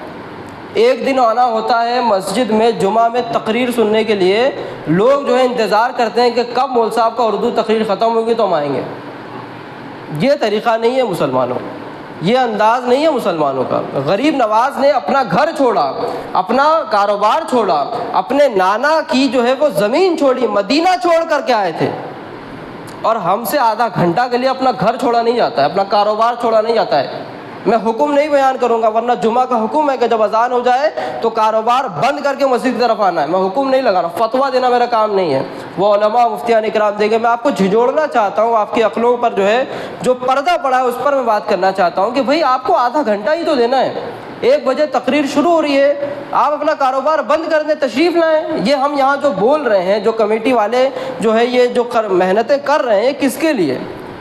ایک دن آنا ہوتا ہے مسجد میں جمعہ میں تقریر سننے کے لیے، لوگ جو ہے انتظار کرتے ہیں کہ کب مول صاحب کا اردو تقریر ختم ہوگی تو ہم آئیں گے۔ یہ طریقہ نہیں ہے مسلمانوں، یہ انداز نہیں ہے مسلمانوں کا۔ غریب نواز نے اپنا گھر چھوڑا، اپنا کاروبار چھوڑا، اپنے نانا کی جو ہے وہ زمین چھوڑی، مدینہ چھوڑ کر کے آئے تھے، اور ہم سے آدھا گھنٹہ کے لیے اپنا گھر چھوڑا نہیں جاتا ہے، اپنا کاروبار چھوڑا نہیں جاتا ہے۔ میں حکم نہیں بیان کروں گا، ورنہ جمعہ کا حکم ہے کہ جب اذان ہو جائے تو کاروبار بند کر کے مسجد کی طرف آنا ہے، میں حکم نہیں لگا رہا، فتویٰ دینا میرا کام نہیں ہے، وہ علماء مفتیان اکرام دیں گے۔ میں آپ کو جھنجھوڑنا چاہتا ہوں، آپ کی عقلوں پر جو ہے جو پردہ پڑا ہے اس پر میں بات کرنا چاہتا ہوں کہ بھئی آپ کو آدھا گھنٹہ ہی تو دینا ہے، 1 بجے تقریر شروع ہو رہی ہے، آپ اپنا کاروبار بند کر دیں، تشریف لائیں۔ یہ ہم یہاں جو بول رہے ہیں، جو کمیٹی والے جو ہے یہ جو محنتیں کر رہے ہیں، کس کے لیے؟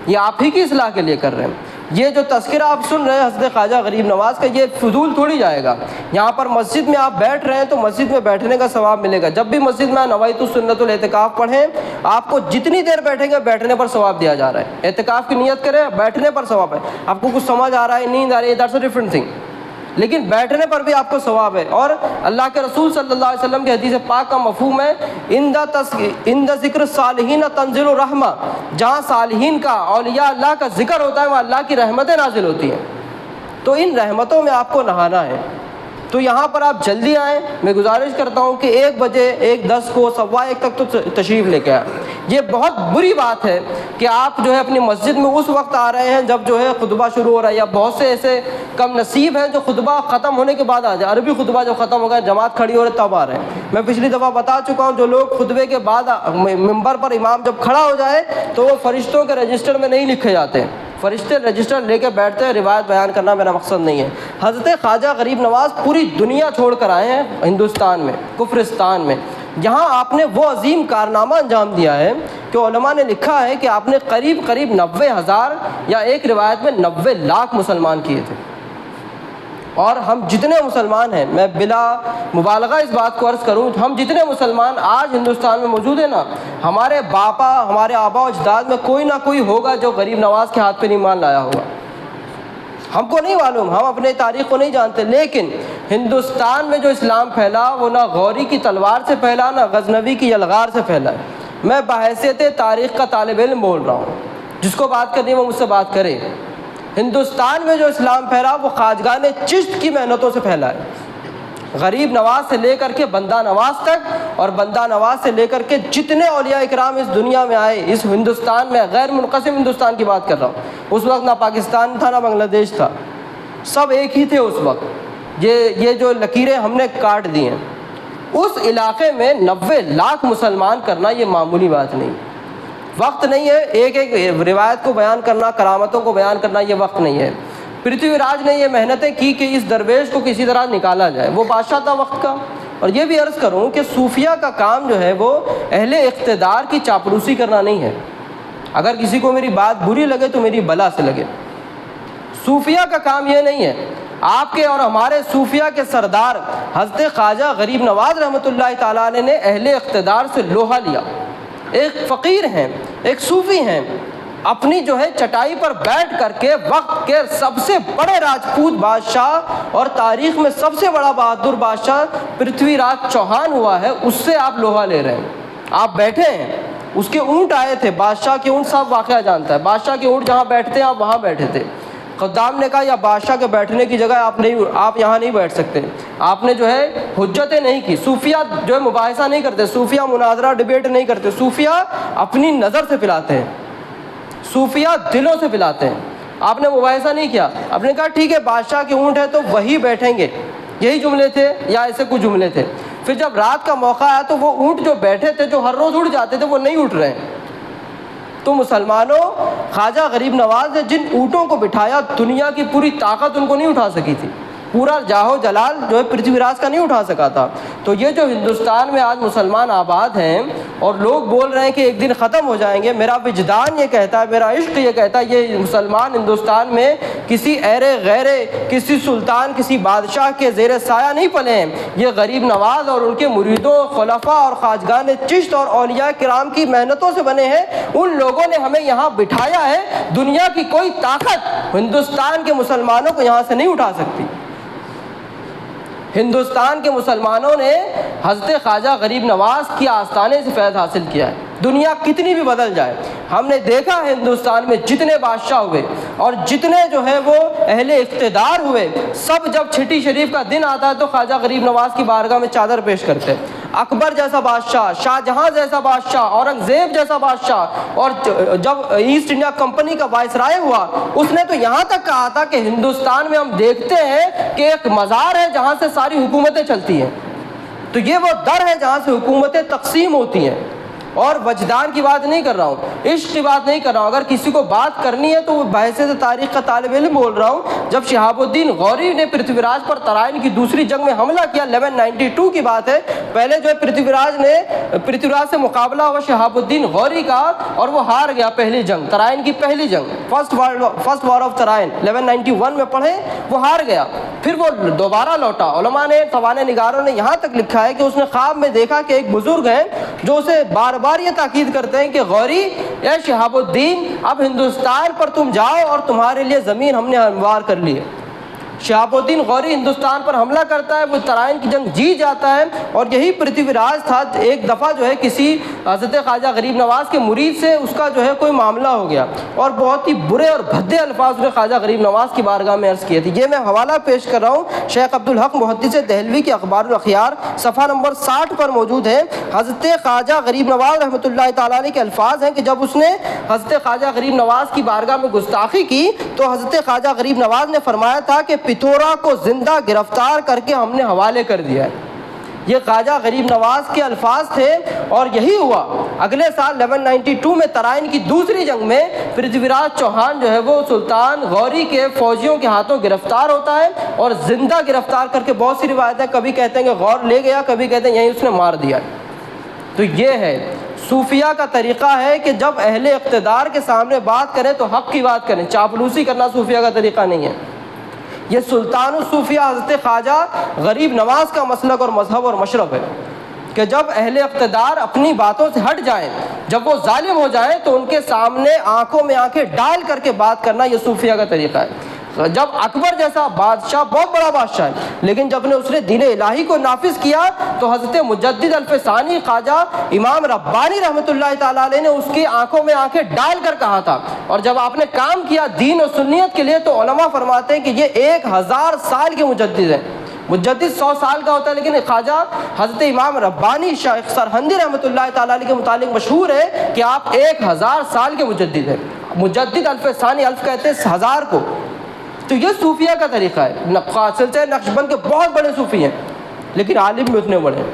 یہ آپ ہی کی اصلاح کے لیے کر رہے ہیں۔ یہ جو تذکرہ آپ سن رہے ہیں حضرت خواجہ غریب نواز کا، یہ فضول تھوڑی جائے گا۔ یہاں پر مسجد میں آپ بیٹھ رہے ہیں تو مسجد میں بیٹھنے کا ثواب ملے گا۔ جب بھی مسجد میں نویت السنت الاعتکاف پڑھیں، آپ کو جتنی دیر بیٹھیں گے بیٹھنے پر ثواب دیا جا رہا ہے۔ اعتکاف کی نیت کریں، بیٹھنے پر ثواب ہے۔ آپ کو کچھ سمجھ آ رہا ہے، نیند آ رہی ہے، دیٹس اے ڈفرنٹ تھنگ، لیکن بیٹھنے پر بھی آپ کو ثواب ہے۔ اور اللہ کے رسول صلی اللہ علیہ وسلم کی حدیث پاک کا مفہوم ہے عند ذکر صالحین تنزل الرحمہ، جہاں صالحین کا، اولیاء اللہ کا ذکر ہوتا ہے وہاں اللہ کی رحمتیں نازل ہوتی ہیں، تو ان رحمتوں میں آپ کو نہانا ہے۔ تو یہاں پر آپ جلدی آئیں، میں گزارش کرتا ہوں کہ 1 بجے 1:10 کو 1:15 تک تو تشریف لے کے آئیں۔ یہ بہت بری بات ہے کہ آپ جو ہے اپنی مسجد میں اس وقت آ رہے ہیں جب جو ہے خطبہ شروع ہو رہا ہے، یا بہت سے ایسے کم نصیب ہیں جو خطبہ ختم ہونے کے بعد آ جائے، عربی خطبہ جو ختم ہو گیا، جماعت کھڑی ہو رہی تب آ رہے ہیں۔ میں پچھلی دفعہ بتا چکا ہوں، جو لوگ خطبے کے بعد ممبر پر امام جب کھڑا ہو جائے تو وہ فرشتوں کے رجسٹر میں نہیں لکھے جاتے، فرشتے رجسٹر لے کے بیٹھتے ہیں۔ روایت بیان کرنا میرا مقصد نہیں ہے۔ حضرت خواجہ غریب نواز پوری دنیا چھوڑ کر آئے ہیں ہندوستان میں، کفرستان میں، یہاں آپ نے وہ عظیم کارنامہ انجام دیا ہے کہ علماء نے لکھا ہے کہ آپ نے قریب 90,000 یا ایک روایت میں 90 لاکھ مسلمان کیے تھے۔ اور ہم جتنے مسلمان ہیں، میں بلا مبالغہ اس بات کو عرض کروں، ہم جتنے مسلمان آج ہندوستان میں موجود ہیں نا، ہمارے باپا، ہمارے آبا و اجداد میں کوئی نہ کوئی ہوگا جو غریب نواز کے ہاتھ پہ ایمان لایا ہوگا۔ ہم کو نہیں معلوم، ہم اپنے تاریخ کو نہیں جانتے، لیکن ہندوستان میں جو اسلام پھیلا وہ نہ غوری کی تلوار سے پھیلا، نہ غزنوی کی یلغار سے پھیلا ہے۔ میں بحیثیت تاریخ کا طالب علم بول رہا ہوں، جس کو بات کرنی ہے وہ مجھ سے بات کرے۔ ہندوستان میں جو اسلام پھیلا وہ خواجگان چشت کی محنتوں سے پھیلا ہے۔ غریب نواز سے لے کر کے بندہ نواز تک، اور بندہ نواز سے لے کر کے جتنے اولیاء اکرام اس دنیا میں آئے، اس ہندوستان میں، غیر منقسم ہندوستان کی بات کر رہا ہوں، اس وقت نہ پاکستان تھا نہ بنگلہ دیش تھا، سب ایک ہی تھے اس وقت۔ یہ جو لکیریں ہم نے کاٹ دی ہیں، اس علاقے میں 90 لاکھ مسلمان کرنا یہ معمولی بات نہیں۔ وقت نہیں ہے ایک ایک روایت کو بیان کرنا، کرامتوں کو بیان کرنا، یہ وقت نہیں ہے۔ پرتھوی راج نے یہ محنتیں کی کہ اس درویش کو کسی طرح نکالا جائے، وہ بادشاہ تھا وقت کا۔ اور یہ بھی عرض کروں کہ صوفیہ کا کام جو ہے وہ اہل اقتدار کی چاپلوسی کرنا نہیں ہے۔ اگر کسی کو میری بات بری لگے تو میری بلا سے لگے۔ صوفیہ کا کام یہ نہیں ہے۔ آپ کے اور ہمارے صوفیہ کے سردار حضرت خواجہ غریب نواز رحمۃ اللہ تعالیٰ علیہ نے اہل اقتدار سے لوہا لیا۔ ایک فقیر ہیں، ایک صوفی ہیں، اپنی جو ہے چٹائی پر بیٹھ کر کے وقت کے سب سے بڑے راجپوت بادشاہ اور تاریخ میں سب سے بڑا بہادر بادشاہ پرتھوی راج چوہان ہوا ہے، اس سے آپ لوہا لے رہے ہیں۔ آپ بیٹھے ہیں، اس کے اونٹ آئے تھے، بادشاہ کے اونٹ صاحب واقعہ جانتا ہے، بادشاہ کے اونٹ جہاں بیٹھتے ہیں آپ وہاں بیٹھے تھے۔ خدام نے کہا یا بادشاہ کے بیٹھنے کی جگہ آپ یہاں نہیں بیٹھ سکتے۔ آپ نے جو ہے حجتیں نہیں کی۔ صوفیہ جو ہے مباحثہ نہیں کرتے، صوفیہ مناظرہ ڈیبیٹ نہیں کرتے، صوفیہ اپنی نظر سے پلاتے ہیں، صوفیہ دلوں سے پلاتے ہیں۔ آپ نے مباحثہ نہیں کیا، آپ نے کہا ٹھیک ہے بادشاہ کے اونٹ ہے تو وہی بیٹھیں گے، یہی جملے تھے یا ایسے کچھ جملے تھے۔ پھر جب رات کا موقع آیا تو وہ اونٹ جو بیٹھے تھے، جو ہر روز اڑ جاتے تھے، وہ نہیں اٹھ رہے ہیں۔ تو مسلمانوں، خواجہ غریب نواز نے جن اونٹوں کو بٹھایا، دنیا کی پوری طاقت ان کو نہیں اٹھا سکی تھی، پورا جاہو جلال جو ہے پرتھوی راج کا نہیں اٹھا سکا تھا۔ تو یہ جو ہندوستان میں آج مسلمان آباد ہیں اور لوگ بول رہے ہیں کہ ایک دن ختم ہو جائیں گے، میرا وجدان یہ کہتا ہے، میرا عشق یہ کہتا ہے، یہ مسلمان ہندوستان میں کسی ایرے غیرے، کسی سلطان، کسی بادشاہ کے زیر سایہ نہیں پلے ہیں۔ یہ غریب نواز اور ان کے مریدوں، خلفاء اور خواجگان چشت اور اولیاء کرام کی محنتوں سے بنے ہیں۔ ان لوگوں نے ہمیں یہاں بٹھایا ہے، دنیا کی کوئی طاقت ہندوستان کے مسلمانوں کو یہاں سے نہیں اٹھا سکتی۔ ہندوستان کے مسلمانوں نے حضرت خواجہ غریب نواز کی آستانے سے فیض حاصل کیا ہے۔ دنیا کتنی بھی بدل جائے، ہم نے دیکھا ہے ہندوستان میں جتنے بادشاہ ہوئے اور جتنے جو ہے وہ اہل اقتدار ہوئے، سب جب چھٹی شریف کا دن آتا ہے تو خواجہ غریب نواز کی بارگاہ میں چادر پیش کرتے ہیں۔ اکبر جیسا بادشاہ، شاہ جہاں جیسا بادشاہ، اورنگزیب جیسا بادشاہ، اور جب ایسٹ انڈیا کمپنی کا وائسرائے ہوا، اس نے تو یہاں تک کہا تھا کہ ہندوستان میں ہم دیکھتے ہیں کہ ایک مزار ہے جہاں سے ساری حکومتیں چلتی ہیں۔ تو یہ وہ در ہے جہاں سے حکومتیں تقسیم ہوتی ہیں۔ اور وجدان کی بات نہیں کر رہا ہوں، عشق کی بات نہیں کر رہا ہوں۔ اگر کسی کو بات کرنی ہے تو وہ بحیثیت تاریخ کا طالب علم بول رہا ہوں۔ جب شہاب الدین غوری نے پرتھوی راج پر ترائن کی دوسری جنگ میں حملہ کیا، 1192 کی بات ہے، پہلے جو ہے پرتھوی راج سے مقابلہ ہوا شہاب الدین غوری کا، اور وہ ہار گیا پہلی جنگ، ترائن کی پہلی جنگ، فرسٹ وار آف ترائن 1191 میں پڑھیں، وہ ہار گیا۔ پھر وہ دوبارہ لوٹا۔ علماء نے، سوانح نگاروں نے یہاں تک لکھا ہے کہ اس نے خواب میں دیکھا کہ ایک بزرگ ہیں جو اسے بار بار یہ تاکید کرتے ہیں کہ غوری، اے شہاب الدین، اب ہندوستان پر تم جاؤ اور تمہارے لیے زمین ہم نے ہموار کر لی ہے۔ شہاب الدین غوری ہندوستان پر حملہ کرتا ہے، وہ ترائن کی جنگ جیت جاتا ہے، اور یہی پرتھوی راج تھا۔ ایک دفعہ جو ہے کسی حضرت خواجہ غریب نواز کے مرید سے اس کا جو ہے کوئی معاملہ ہو گیا، اور بہت ہی برے اور بھدے الفاظ نے خواجہ غریب نواز کی بارگاہ میں عرض کیے تھے۔ یہ میں حوالہ پیش کر رہا ہوں، شیخ عبدالحق محدث دہلوی کی اخبار الاخیار صفحہ نمبر 60 پر موجود ہے۔ حضرت خواجہ غریب نواز رحمۃ اللہ تعالیٰ علیہ کے الفاظ ہیں کہ جب اس نے حضرت خواجہ غریب نواز کی بارگاہ میں گستاخی کی تو حضرت خواجہ غریب نواز نے فرمایا تھا کہ پتورا کو زندہ گرفتار کر کے ہم نے حوالے کر دیا ہے۔ یہ خواجہ غریب نواز کے الفاظ تھے، اور یہی ہوا۔ اگلے سال 1192 میں ترائن کی دوسری جنگ میں پرتھوی راج چوہان جو ہے وہ سلطان غوری کے فوجیوں کے ہاتھوں گرفتار ہوتا ہے، اور زندہ گرفتار کر کے، بہت سی روایتیں کبھی کہتے ہیں کہ غور لے گیا، کبھی کہتے ہیں یہیں اس نے مار دیا۔ تو یہ ہے صوفیہ کا طریقہ ہے کہ جب اہل اقتدار کے سامنے بات کریں تو حق کی بات کریں، چاپلوسی کرنا صوفیہ کا طریقہ نہیں ہے۔ یہ سلطان الصوفیہ حضرت خواجہ غریب نواز کا مسلک اور مذہب اور مشرب ہے کہ جب اہل اقتدار اپنی باتوں سے ہٹ جائیں، جب وہ ظالم ہو جائیں تو ان کے سامنے آنکھوں میں آنکھیں ڈال کر کے بات کرنا یہ صوفیہ کا طریقہ ہے۔ جب اکبر جیسا بادشاہ، بہت بڑا بادشاہ ہے، لیکن جب نے اس نے دین الہی کو نافذ کیا تو حضرت مجدد الفسانی خواجہ امام ربانی رحمۃ اللہ تعالیٰ علیہ نے اس کی آنکھوں میں آنکھیں ڈال کر کہا تھا، اور جب آپ نے کام کیا دین و سنیت کے لیے تو علماء فرماتے ہیں کہ یہ 1000 سال کے مجدد ہیں۔ مجدد 100 سال کا ہوتا ہے، لیکن خواجہ حضرت امام ربانی شیخ سرہندی رحمۃ اللہ تعالیٰ علیہ کے متعلق مشہور ہے کہ آپ 1000 سال کے مجدد ہیں۔ مجدد الفسانی، الف کہتے ہیں 1000 کو۔ تو یہ صوفیہ کا طریقہ ہے۔ سلسلہ نقشبند کے بہت بڑے صوفی ہیں، لیکن عالم بھی اتنے بڑے ہیں۔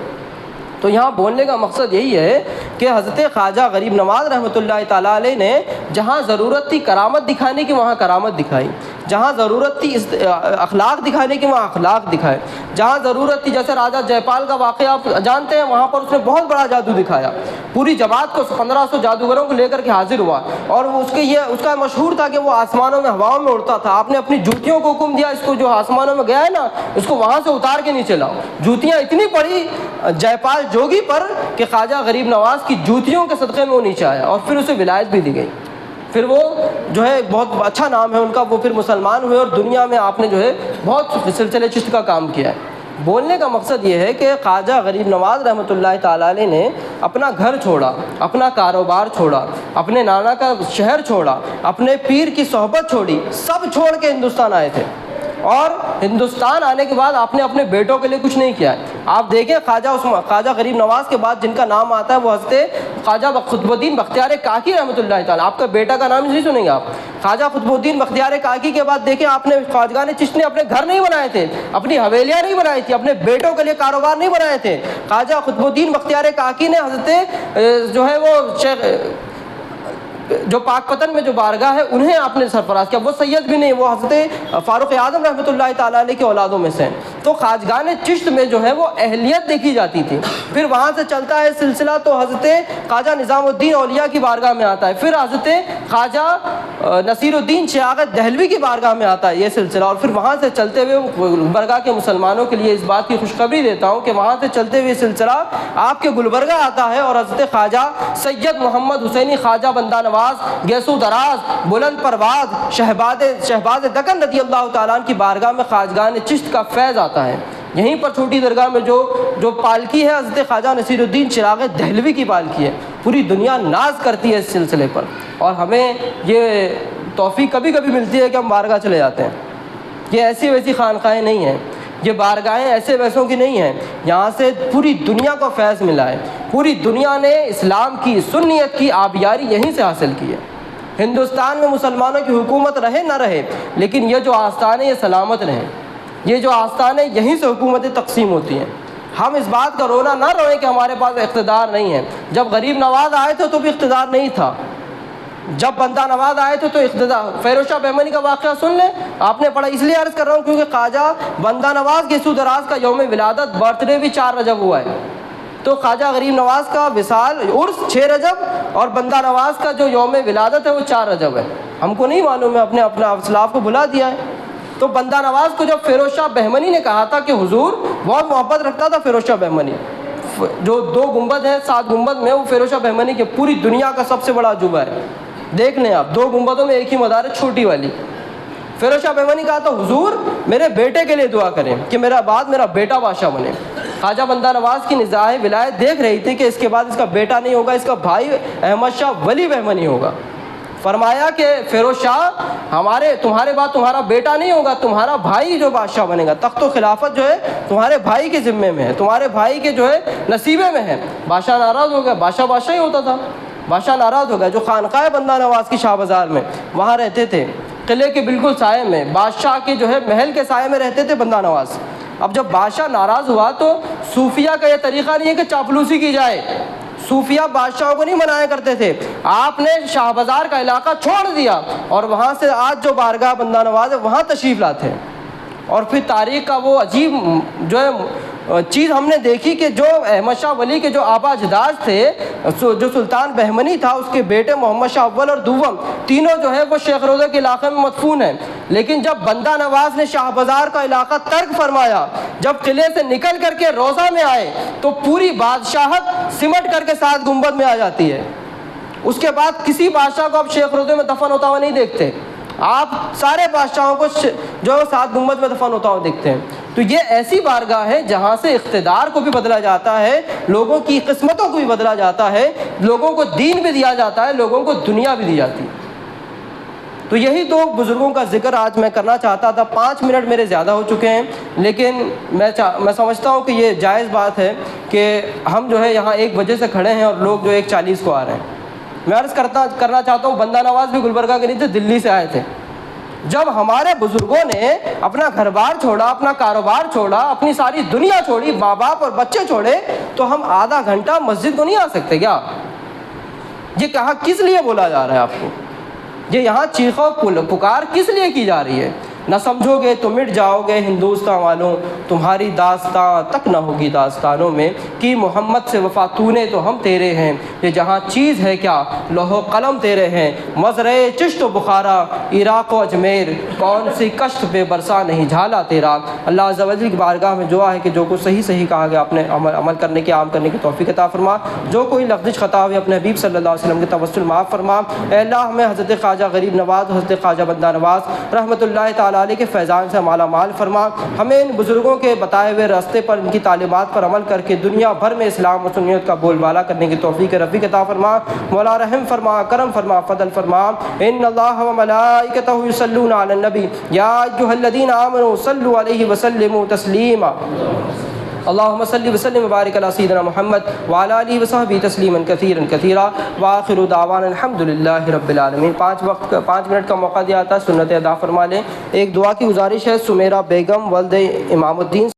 تو یہاں بولنے کا مقصد یہی ہے کہ حضرت خواجہ غریب نواز رحمۃ اللہ تعالیٰ علیہ نے جہاں ضرورت تھی کرامت دکھانے کی وہاں کرامت دکھائی، جہاں ضرورت تھی اخلاق دکھانے کی وہاں اخلاق دکھائے، جہاں ضرورت تھی جیسے راجہ جے پال کا واقعہ آپ جانتے ہیں، وہاں پر اس نے بہت بڑا جادو دکھایا، پوری جماعت کو 1500 جادوگروں کو لے کر کے حاضر ہوا، اور اس کا مشہور تھا کہ وہ آسمانوں میں ہواؤں میں اڑتا تھا۔ آپ نے اپنی جوتیوں کو حکم دیا، اس کو جو آسمانوں میں گیا ہے نا اس کو وہاں سے اتار کے نیچے لاؤ۔ جوتیاں اتنی پڑی جے پال جوگی پر کہ خواجہ غریب نواز کی جوتیوں کے صدقے میں وہ نیچے آیا، اور پھر اسے ولایت بھی دی گئی۔ پھر وہ جو ہے بہت اچھا نام ہے ان کا، وہ پھر مسلمان ہوئے اور دنیا میں آپ نے جو ہے بہت سلسلہ چشت کا کام کیا ہے۔ بولنے کا مقصد یہ ہے کہ خواجہ غریب نواز رحمۃ اللہ تعالیٰ علیہ نے اپنا گھر چھوڑا، اپنا کاروبار چھوڑا، اپنے نانا کا شہر چھوڑا، اپنے پیر کی صحبت چھوڑی، سب چھوڑ کے ہندوستان آئے تھے، اور ہندوستان آنے کے بعد آپ نے اپنے بیٹوں کے لیے کچھ نہیں کیا ہے۔ آپ دیکھیں خواجہ غریب نواز کے بعد جن کا نام آتا ہے وہ حضرت خواجہ قطب الدین بختیار کاکی رحمۃ اللہ تعالیٰ، آپ کا بیٹا کا نام نہیں سنیں گے آپ۔ خواجہ قطب الدین بختیار کاکی کے بعد دیکھیں آپ نے خواجگان چشت نے اپنے گھر نہیں بنائے تھے، اپنی حویلیاں نہیں بنائی تھی، اپنے بیٹوں کے لیے کاروبار نہیں بنائے تھے۔ خواجہ قطب الدین بختیار کاکی نے حضرت جو ہے وہ شیخ جو پاک پتن میں جو بارگاہ ہے انہیں آپ نے سرفراز کیا، وہ سید بھی نہیں، وہ حضرت فاروق اعظم رحمۃ اللہ تعالیٰ علیہ کے اولادوں میں سے ہیں۔ تو خواجگان چشت میں جو ہے وہ اہلیت دیکھی جاتی تھی۔ پھر وہاں سے چلتا ہے سلسلہ تو حضرت خواجہ نظام الدین اولیاء کی بارگاہ میں آتا ہے، پھر حضرت خواجہ نصیر الدین شیخ دہلوی کی بارگاہ میں آتا ہے یہ سلسلہ، اور پھر وہاں سے چلتے ہوئے گلبرگہ کے مسلمانوں کے لیے اس بات کی خوشخبری دیتا ہوں کہ وہاں سے چلتے ہوئے سلسلہ آپ کے گلبرگہ آتا ہے، اور حضرت خواجہ سید محمد حسینی خواجہ بندہ نواز گیسو دراز بلند پرواز شہباز دکن رضی اللہ تعالیٰ عنہ کی بارگاہ میں خواجگان چشت کا فیض آتا ہے۔ یہیں پر چھوٹی درگاہ میں جو پالکی ہے حضرت خواجہ نصیر الدین چراغ دہلوی کی پالکی ہے، پوری دنیا ناز کرتی ہے اس سلسلے پر، اور ہمیں یہ توفیق کبھی کبھی ملتی ہے کہ ہم بارگاہ چلے جاتے ہیں۔ یہ ایسی ویسی خانقاہیں نہیں ہیں، یہ بارگاہیں ایسے ویسوں کی نہیں ہیں، یہاں سے پوری دنیا کو فیض ملا ہے، پوری دنیا نے اسلام کی سنیت کی آبیاری یہیں سے حاصل کی ہے۔ ہندوستان میں مسلمانوں کی حکومت رہے نہ رہے، لیکن یہ جو آستان ہے یہ سلامت رہیں، یہ جو آستان ہے یہیں سے حکومتیں تقسیم ہوتی ہیں۔ ہم اس بات کا رونا نہ روئیں کہ ہمارے پاس اقتدار نہیں ہے، جب غریب نواز آئے تھے تو بھی اقتدار نہیں تھا، جب بندہ نواز آئے تھے تو اقتدار۔ فیروز شاہ بہمنی کا واقعہ سن لیں، آپ نے پڑھا، اس لیے عرض کر رہا ہوں کیونکہ خواجہ بندہ نواز گیسو دراز کا یوم ولادت برتھ ڈے بھی 4 رجب ہوا ہے، تو خواجہ غریب نواز کا وصال عرس 6 رجب اور بندہ نواز کا جو یوم ولادت ہے وہ 4 رجب ہے۔ ہم کو نہیں معلوم ہے، اپنے اسلاف کو بلا دیا ہے۔ تو بندہ نواز کو جب فیروز شاہ بہمنی نے کہا تھا کہ حضور بہت محبت رکھتا تھا فیروز شاہ بہمنی، جو 2 گنبد ہیں 7 گنبد میں، وہ فیروز شاہ بہمنی کے پوری دنیا کا سب سے بڑا عجوبہ ہے، دیکھ لیں آپ، 2 گنبدوں میں ایک ہی مدار ہے چھوٹی والی۔ فیروز شاہ بہمنی کہا تھا حضور میرے بیٹے کے لیے دعا کریں کہ میرا بیٹا بادشاہ بنے۔ خواجہ بندہ نواز کی نزاع ولایت دیکھ رہی تھی کہ اس کے بعد اس کا بیٹا نہیں ہوگا، اس کا بھائی احمد شاہ ولی بہمنی ہوگا۔ فرمایا کہ فیروز شاہ تمہارے بعد تمہارا بیٹا نہیں ہوگا، تمہارا بھائی جو بادشاہ بنے گا، تخت و خلافت جو ہے تمہارے بھائی کے ذمے میں ہے، تمہارے بھائی کے جو ہے نصیبے میں ہے۔ بادشاہ ناراض ہو گیا، بادشاہ ہی ہوتا تھا، بادشاہ ناراض ہو گیا۔ جو خانقاہ بندہ نواز کی شاہ بازار میں وہاں رہتے تھے، قلعے کے بالکل سائے میں، بادشاہ کے جو ہے محل کے سائے میں رہتے تھے بندہ نواز۔ اب جب بادشاہ ناراض ہوا تو صوفیہ کا یہ طریقہ نہیں ہے کہ چاپلوسی کی جائے، صوفیہ بادشاہوں کو نہیں منایا کرتے تھے، آپ نے شاہ بازار کا علاقہ چھوڑ دیا اور وہاں سے آج جو بارگاہ بندہ نواز ہے وہاں تشریف لاتے ہیں، اور پھر تاریخ کا وہ عجیب جو ہے چیز ہم نے دیکھی کہ جو احمد شاہ ولی کے جو آبا اجداد تھے، جو سلطان بہمنی تھا، اس کے بیٹے محمد شاہ اول اور دوم تینوں جو ہے وہ شیخ روضہ کے علاقے میں مدفون ہیں، لیکن جب بندہ نواز نے شاہ بازار کا علاقہ ترک فرمایا، جب قلعے سے نکل کر کے روضہ میں آئے تو پوری بادشاہت سمٹ کر کے 7 گنبد میں آ جاتی ہے۔ اس کے بعد کسی بادشاہ کو آپ شیخ روضے میں دفن ہوتا ہوا نہیں دیکھتے، آپ سارے بادشاہوں کو جو 7 گنبد میں دفن ہوتا ہوا دیکھتے ہیں۔ تو یہ ایسی بارگاہ ہے جہاں سے اقتدار کو بھی بدلا جاتا ہے، لوگوں کی قسمتوں کو بھی بدلا جاتا ہے، لوگوں کو دین بھی دیا جاتا ہے، لوگوں کو دنیا بھی دی جاتی ہے۔ تو یہی 2 بزرگوں کا ذکر آج میں کرنا چاہتا تھا۔ 5 منٹ میرے زیادہ ہو چکے ہیں، لیکن میں سمجھتا ہوں کہ یہ جائز بات ہے کہ ہم جو ہے یہاں 1 بجے سے کھڑے ہیں اور لوگ جو 1:40 کو آ رہے ہیں۔ میں عرض کرنا چاہتا ہوں، بندہ نواز بھی گلبرگہ کے نہیں تھے، دلی سے آئے تھے۔ جب ہمارے بزرگوں نے اپنا گھر بار چھوڑا، اپنا کاروبار چھوڑا، اپنی ساری دنیا چھوڑی، ماں باپ اور بچے چھوڑے، تو ہم آدھا گھنٹہ مسجد کو نہیں آ سکتے کیا؟ یہ کہاں کس لیے بولا جا رہا ہے آپ کو؟ یہ یہاں چیخ و پکار کس لیے کی جا رہی ہے؟ نہ سمجھو گے تو مٹ جاؤ گے ہندوستان والوں، تمہاری داستان تک نہ ہوگی داستانوں میں کہ محمد سے وفا تو نے تو ہم تیرے ہیں، یہ جہاں چیز ہے کیا لوح و قلم تیرے ہیں، مزرعِ چشت و بخارا عراق و اجمیر، کون سی کشت پہ برسا نہیں جھالا تیرا۔ اللہ عز و جل کی بارگاہ میں دعا ہے کہ جو کچھ صحیح کہا گیا اپنے عمل کرنے کی، عام کرنے کی توفیق عطا فرما، جو کوئی لغزش خطا ہوئی اپنے حبیب صلی اللہ علیہ وسلم کے توسل معاف فرما۔ اے اللہ ہمیں حضرت خواجہ غریب نواز، حضرت خواجہ بندہ نواز رحمۃ اللہ تعالیٰ علیہ کے فیضان سے مالا مال فرما، ہمیں ان بزرگوں کے بتائے ہوئے راستے پر، ان کی تعلیمات پر عمل کر کے دنیا بھر میں اسلام و سنت کا بول بالا کرنے کی توفیق رفیق عطا فرما۔ مولا رحم فرما، کرم فرما، فضل فرما۔ ان اللہ و ملائکتہ یصلون علی النبی یا ایھا الذین آمنوا صلوا علیہ وسلموا تسلیما۔ اللہم صلی وسلم وبارک علی سیدنا محمد وعلی آلہ وصحبہ تسلیما کثیرا کثیرا وآخر دعوانا الحمد للہ رب العالمین۔ 5 منٹ کا موقع دیا تھا، سنت ادا فرما لیں۔ ایک دعا کی گزارش ہے، سمیرہ بیگم ولد امام الدین